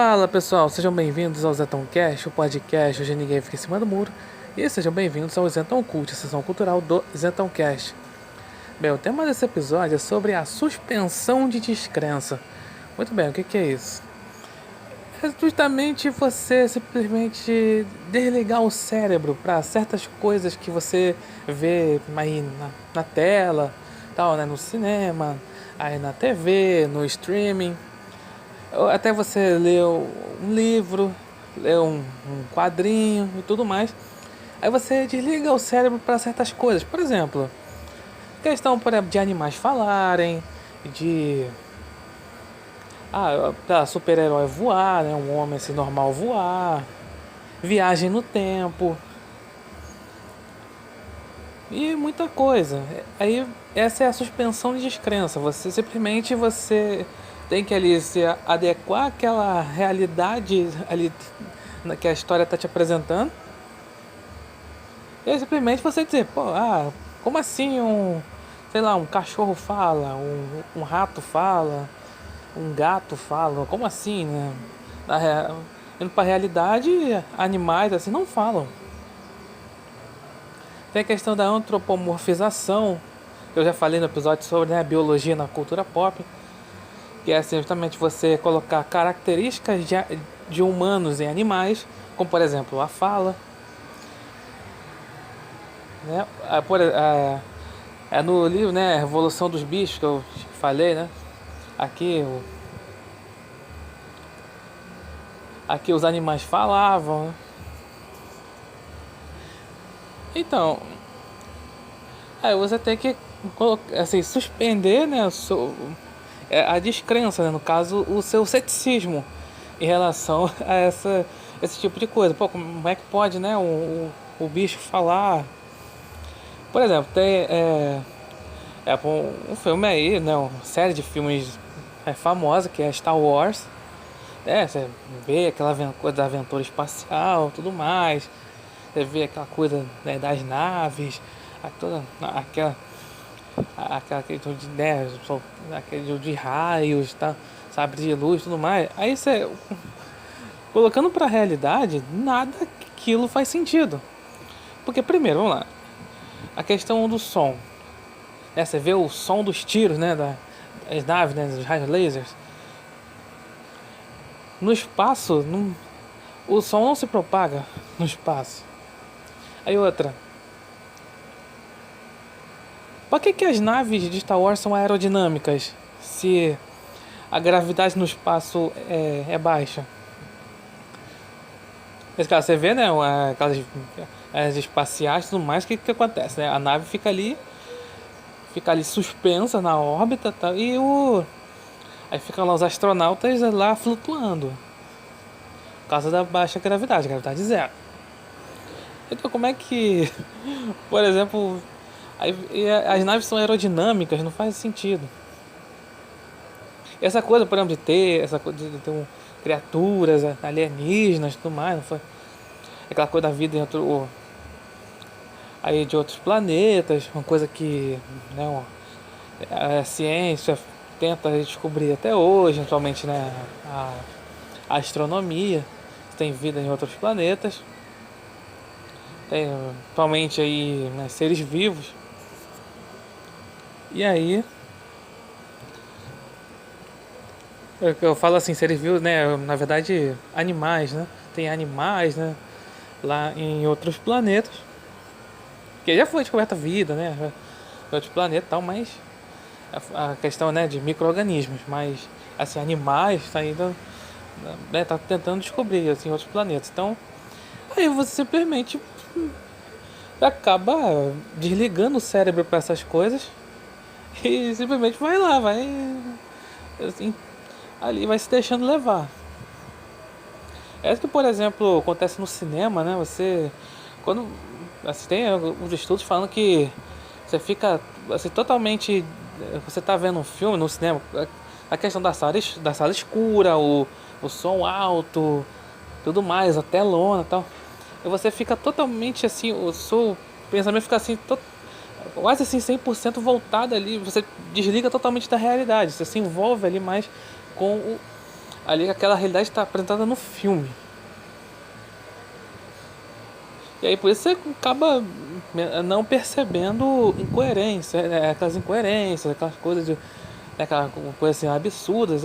Fala pessoal, sejam bem-vindos ao ZetãoCast, o podcast onde ninguém fica em cima do muro. E sejam bem-vindos ao Zentão Cult, a sessão cultural do ZetãoCast. Bem, o tema desse episódio é sobre a suspensão de descrença. Muito bem, o que é isso? É justamente você simplesmente desligar o cérebro para certas coisas que você vê aí na tela, tal, né, no cinema, aí na TV, no streaming. Até você ler um livro, ler um quadrinho e tudo mais. Aí você desliga o cérebro para certas coisas. Por exemplo, questão, por exemplo, de animais falarem, de pra super-herói voar, né? Um homem assim normal voar, viagem no tempo e muita coisa. Aí essa é a suspensão de descrença. Você tem que ali se adequar àquela realidade ali que a história está te apresentando. E aí simplesmente você dizer, como assim sei lá, um cachorro fala, um rato fala, um gato fala, como assim, né? Indo pra realidade, animais assim não falam. Tem a questão da antropomorfização, que eu já falei no episódio sobre, né, biologia na cultura pop, que é assim, justamente você colocar características de humanos em animais, como por exemplo a fala, né? É no livro, né, Revolução dos Bichos, que eu falei, né? Aqui, aqui os animais falavam, né? Então, aí você tem que assim, suspender, né, a descrença, né, no caso, o seu ceticismo em relação a esse tipo de coisa. Pô, como é que pode, né, o bicho falar? Por exemplo, tem um filme aí, né, uma série de filmes famosa que é Star Wars. Você vê aquela coisa da aventura espacial, tudo mais. Você vê aquela coisa, né, das naves, toda aquela questão de, né, aquele de raios, tá, sabre de luz, tudo mais. Aí você colocando pra realidade, nada aquilo faz sentido. Porque primeiro, vamos lá, a questão do som, né, você vê o som dos tiros, né, das naves, né, dos raios lasers. No espaço, o som não se propaga no espaço. Aí outra, por que as naves de Star Wars são aerodinâmicas se a gravidade no espaço é baixa? Nesse caso, você vê, né, aquelas as espaciais e tudo mais, o que acontece, né? A nave fica ali suspensa na órbita, tá? Aí ficam lá os astronautas lá flutuando por causa da baixa gravidade zero. Então como é que, por exemplo, as naves são aerodinâmicas, não faz sentido. Essa coisa, por exemplo, essa coisa de ter criaturas alienígenas e tudo mais, não foi? Aquela coisa da vida aí de outros planetas, uma coisa que, né, a ciência tenta descobrir até hoje, atualmente, né, a astronomia, tem vida em outros planetas. Tem atualmente aí, né, seres vivos. E aí eu falo assim, seres vivos, né, na verdade animais, né? Tem animais, né, lá em outros planetas. Que já foi descoberta vida, né, em outros planetas e tal, mas a questão, né, de micro-organismos, mas assim, animais tá ainda, né, tá tentando descobrir assim outros planetas. Então, aí você simplesmente acaba desligando o cérebro para essas coisas e simplesmente vai assim, ali vai se deixando levar. É isso que, por exemplo, acontece no cinema, né? Quando assim, tem uns estudos falando que você fica assim, totalmente, você tá vendo um filme no cinema, a questão da sala escura, o som alto, tudo mais, a telona e tal. E você fica totalmente assim, o seu pensamento fica assim, quase assim 100% voltado ali, você desliga totalmente da realidade, você se envolve ali mais com ali aquela realidade está apresentada no filme. E aí por isso você acaba não percebendo incoerência, aquelas incoerências, aquelas coisas de, aquela coisa assim absurdas.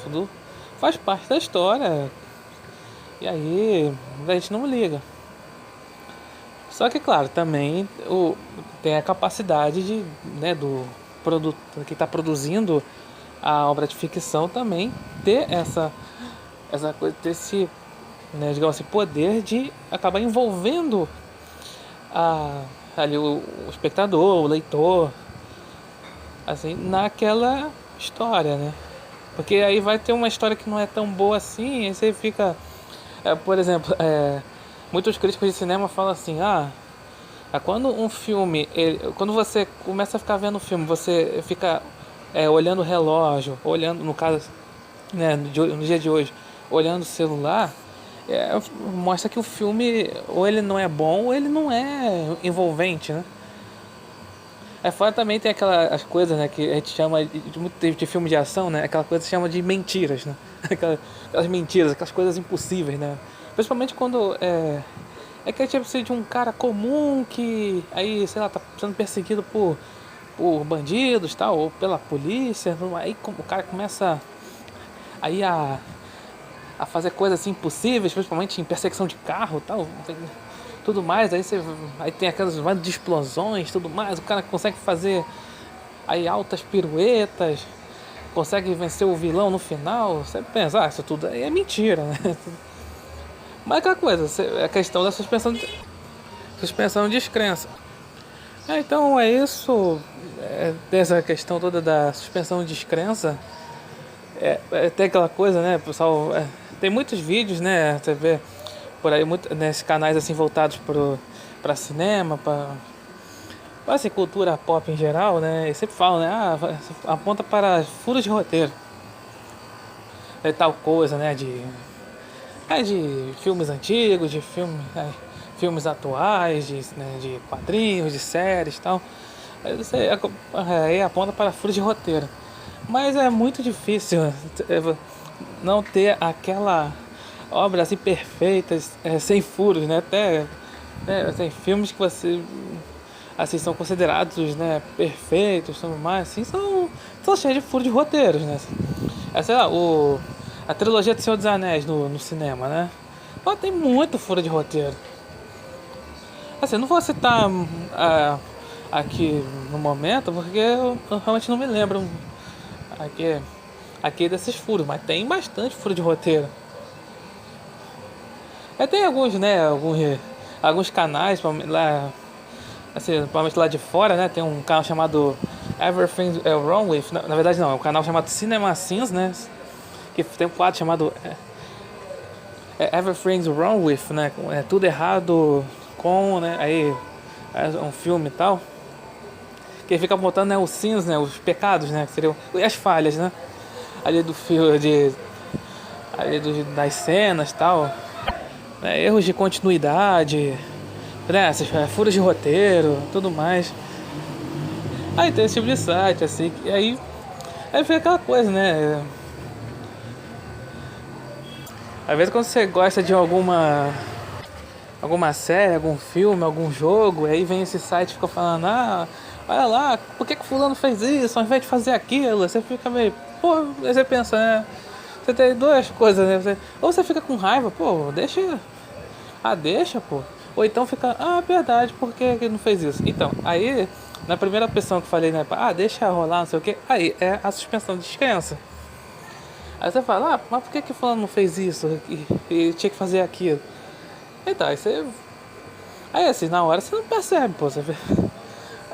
Tudo faz parte da história. E aí a gente não liga. Só que claro, também tem a capacidade de, né, do produto que está produzindo a obra de ficção também ter essa coisa, ter esse, né, digamos assim, poder de acabar envolvendo ali o espectador, o leitor, assim, naquela história, né? Porque aí vai ter uma história que não é tão boa assim, aí você fica, por exemplo, muitos críticos de cinema falam assim, quando um filme, quando você começa a ficar vendo o filme, você fica olhando o relógio, olhando, no caso, né, no dia de hoje, olhando o celular, mostra que o filme ou ele não é bom ou ele não é envolvente, né? Fora também tem aquelas coisas, né, que a gente chama de filme de ação, né? Aquela coisa que se chama de mentiras, né? Aquelas mentiras, aquelas coisas impossíveis, né? Principalmente quando que a gente precisa de um cara comum que aí, sei lá, tá sendo perseguido por bandidos, tal, ou pela polícia. Aí o cara começa aí a fazer coisas assim impossíveis, principalmente em perseguição de carro, tal, tudo mais. Aí tem aquelas de explosões, tudo mais. O cara consegue fazer aí altas piruetas, consegue vencer o vilão no final. Você pensa, isso tudo aí é mentira, né? Mas aquela coisa, a questão da suspensão de descrença. Então é isso, dessa questão toda da suspensão de descrença. Tem aquela coisa, né, pessoal, tem muitos vídeos, né, você vê por aí, nesses canais assim voltados para cinema, para assim, cultura pop em geral, né, e sempre falam, né, aponta para furos de roteiro. Tal coisa, né, de filmes antigos, de filmes atuais, de quadrinhos, de séries e tal. Aí você aponta para furos de roteiro. Mas é muito difícil não ter aquela obra assim perfeita, sem furos, né? Até tem filmes que você assim são considerados, né, perfeitos, tudo mais, assim, são cheios de furos de roteiros, né? Sei lá, a trilogia do Senhor dos Anéis no cinema, né? Pô, tem muito furo de roteiro. Assim, não vou citar aqui no momento, porque eu realmente não me lembro aqui desses furos, mas tem bastante furo de roteiro. Tem alguns, né, alguns canais lá, assim, provavelmente lá de fora, né, tem um canal chamado Everything Wrong With, na verdade não, é um canal chamado Cinema Sins, né, que tem um quadro chamado Everything's Wrong With, né, tudo errado com, né, aí é um filme e tal, que fica botando, né, os sins, né, os pecados, né, que seriam as falhas, né, ali do filme, das cenas e tal, né, erros de continuidade, né, furos de roteiro, tudo mais. Aí tem esse tipo de site, assim, e aí fica aquela coisa, né, às vezes quando você gosta de alguma série, algum filme, algum jogo, aí vem esse site e fica falando, olha lá, por que fulano fez isso ao invés de fazer aquilo? Você fica meio, pô, aí você pensa, né? Você tem duas coisas, né? Ou você fica com raiva, pô, deixa, pô. Ou então fica, verdade, por que ele não fez isso? Então, aí, na primeira pessoa que eu falei, né, deixa rolar, não sei o que, aí é a suspensão de descrença. Aí você fala, mas por que fulano não fez isso? E tinha que fazer aquilo? Então, aí assim, na hora você não percebe, pô.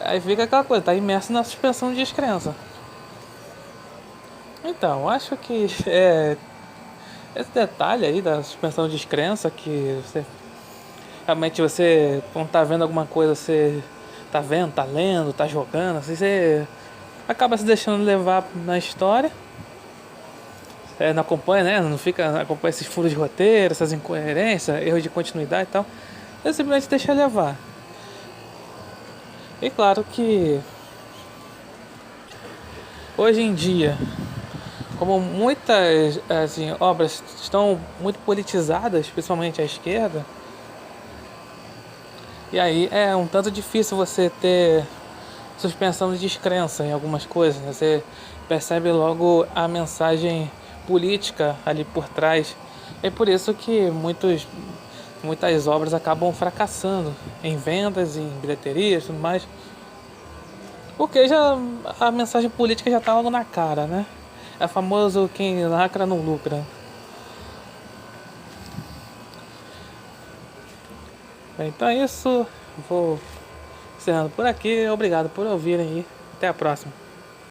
Aí fica aquela coisa, tá imerso na suspensão de descrença. Então, acho que esse detalhe aí da suspensão de descrença, que realmente você, quando tá vendo alguma coisa, você tá vendo, tá lendo, tá jogando, assim, você acaba se deixando levar na história. Não acompanha, né? Não acompanha esses furos de roteiro, essas incoerências, erros de continuidade e tal. Você simplesmente deixa levar. E claro que hoje em dia como muitas assim, obras estão muito politizadas, principalmente à esquerda, e aí é um tanto difícil você ter suspensão de descrença em algumas coisas, né? Você percebe logo a mensagem política ali por trás. É por isso que muitas obras acabam fracassando em vendas, em bilheterias e tudo mais. Porque já a mensagem política já tá logo na cara, né? É famoso quem lacra não lucra. Bem, então é isso. Vou encerrando por aqui. Obrigado por ouvirem aí. Até a próxima.